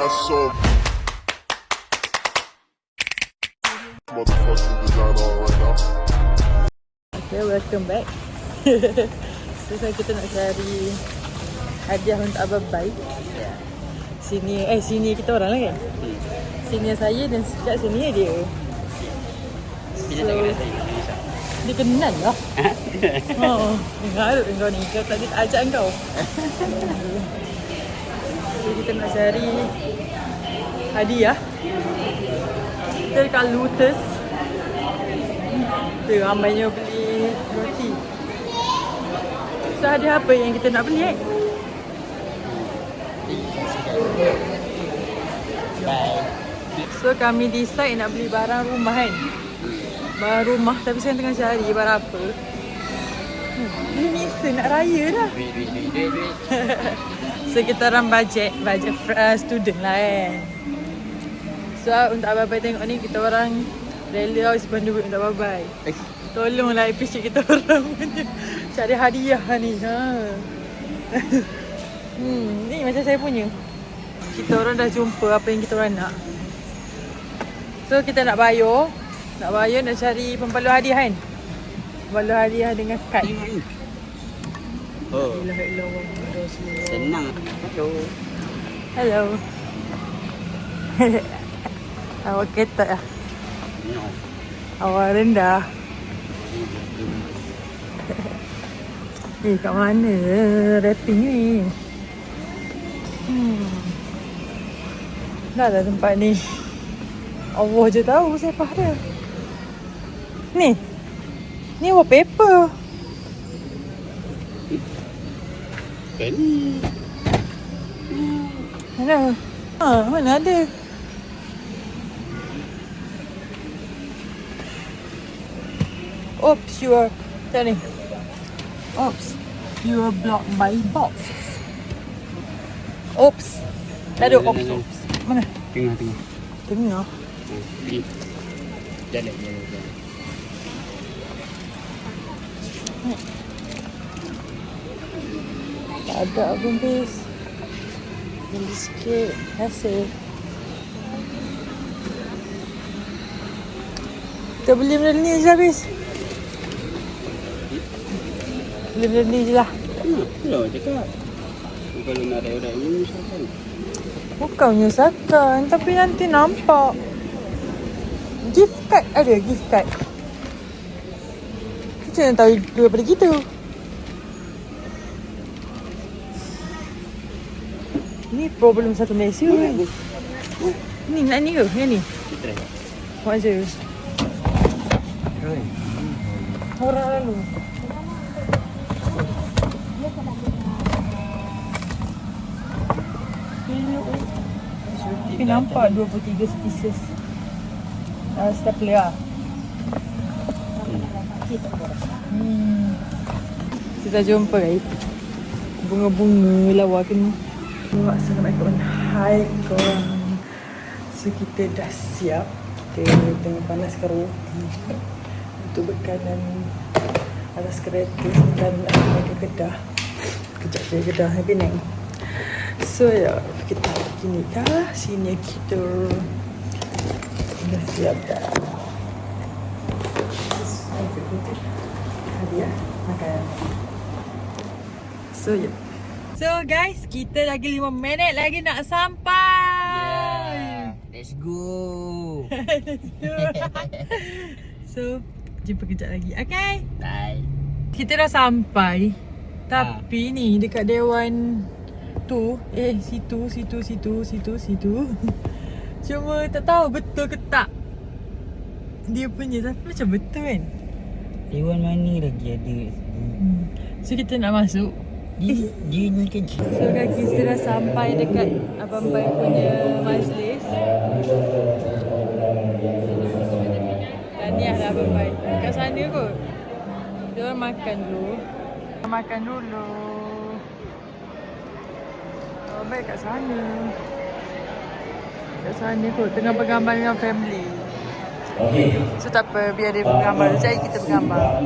got some motherfucking design on right now. Okay, welcome back. So sekarang kita nak cari hadiah untuk Abang Bai. Sini kita orang lah kan? Sini saya dan kat sini dia. Bila tak kenal saya, Dia kenal lah. Oh, dengar kau ni. Kau tadi ajak kau. So kita nak cari hadiah. Kita dekat Lotus. Tu ramainya beli roti. So hadiah apa yang kita nak beli So kami decide nak beli barang rumah kan. Barang rumah tapi saya tengah cari barang apa. Belum bisa nak raya dah. duit. So kita orang budget student lah kan. So untuk Abang Bai tengok ni, kita orang rela spend duit untuk Abang Bai. Tolonglah appreciate kita orang punya cari hadiah ni. Ni macam saya punya. Kita orang dah jumpa apa yang kita orang nak. So kita nak bayar, nak cari pembalut hadiah kan. Pembalut hadiah dengan kad. Oh, senang. Hello. Awak ketat lah. No. Awak rendah. Kat mana rapping ni? Dah lah tempat ni. Allah je tahu siapa dia. Ni wallpaper. Ni. Mana? Mana ada? Oops, you are... Tengok ni. Oops, you are blocked by boxes. Oops. Dah ada oops. Mana? Tengah. Pergi. Jalan. Tak ada abang bis. Beli sikit. Hasil. Kita beli benda ni je habis. Beli benda ni je lah. Kalau cakap. Kalau nak ada ni misalkan. Bukan menyusahkan, tapi nanti nampak. Gift card ada, gift card. Macam mana tahu daripada kita? Ni problem satu Malaysia. Ni nak ni ke? Yang ni? Kita try. Buat je. Orang lalu. Tapi nampak 23 pieces stapler lah. Kita jumpa guys. Bunga-bunga lawa kena. Assalamualaikum. Hai korang. So kita dah siap. Kita tengah panaskan roti untuk bekalan atas kereta dan nak ke Kedah. Kejap je Kedah Penang. So ya, kita begini dah. Sini kita dah siap dah. Hadiah makan. So ya. So guys, kita lagi 5 minit lagi nak sampai. Let's go. So jumpa kejap lagi. Okay. Bye. Kita dah sampai. Tapi ni dekat Dewan tu, situ. Cuma tak tahu betul ke tak dia punya, tapi macam betul kan. Dewan mana lagi ada? So kita nak masuk. Dia ni kan. So guys, kita dah sampai dekat Abang Bai punya majlis. Tahniah lah Abang Bai. Kat sana kot. Dia orang makan dulu. Abang Bai kat sana. Kat sana kot. Tengah bergambar dengan family. So tak apa, biar dia bergambar. Jadi kita bergambar.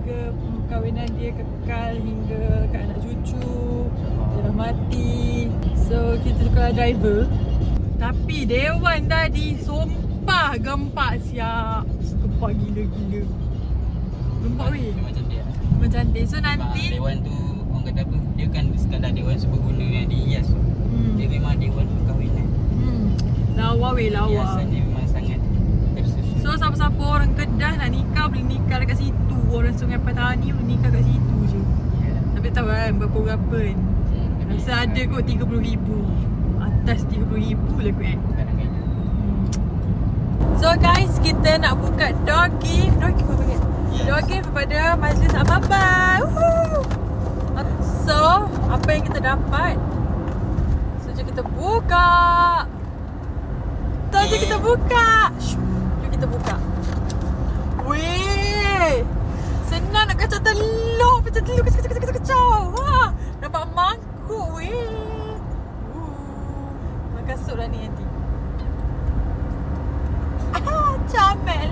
semoga perkahwinan dia kekal hingga ke anak cucu. Dia dah mati. So kita tukar driver. Tapi Dewan tadi sumpah gempak siap. Gempak gila-gila. Gempak weh. Memang cantik lah. Memang cantik. So Sebab nanti Dewan tu orang kata apa? Dia kan sekadar Dewan seberguna yang dihias tu. Dia memang Dewan perkahwinan. Lawa weh, lawa. Hiasan dia memang sangat tersusun. So siapa-siapa orang Kedah nak nikah boleh nikah dekat situ. Orang Sungai Petani boleh nikah kat situ je. Ya. Tapi tak tahu kan berapa kan. Rasa ada kot 30,000. Atas 30,000 lah kot. Barangkali. So guys, kita nak buka door gift. Door gift apa ni? Yes. Door gift kepada Majlis Abang-Abang. Woohoo! So, apa yang kita dapat? So, jom kita buka. Jom kita buka. Shh, jom kita buka. Weh! Senang nak kacau telur. Pecah telur, kacau. Wah, dapat mangkuk weh. Makan sup lah ni nanti. Comel.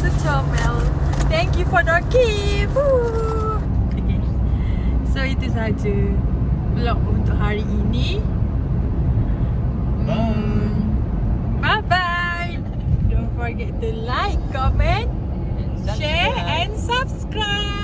So comel. Thank you for the gift. Okay. So itu saja vlog untuk hari ini. Bye bye. Don't forget to like, comment, share and subscribe.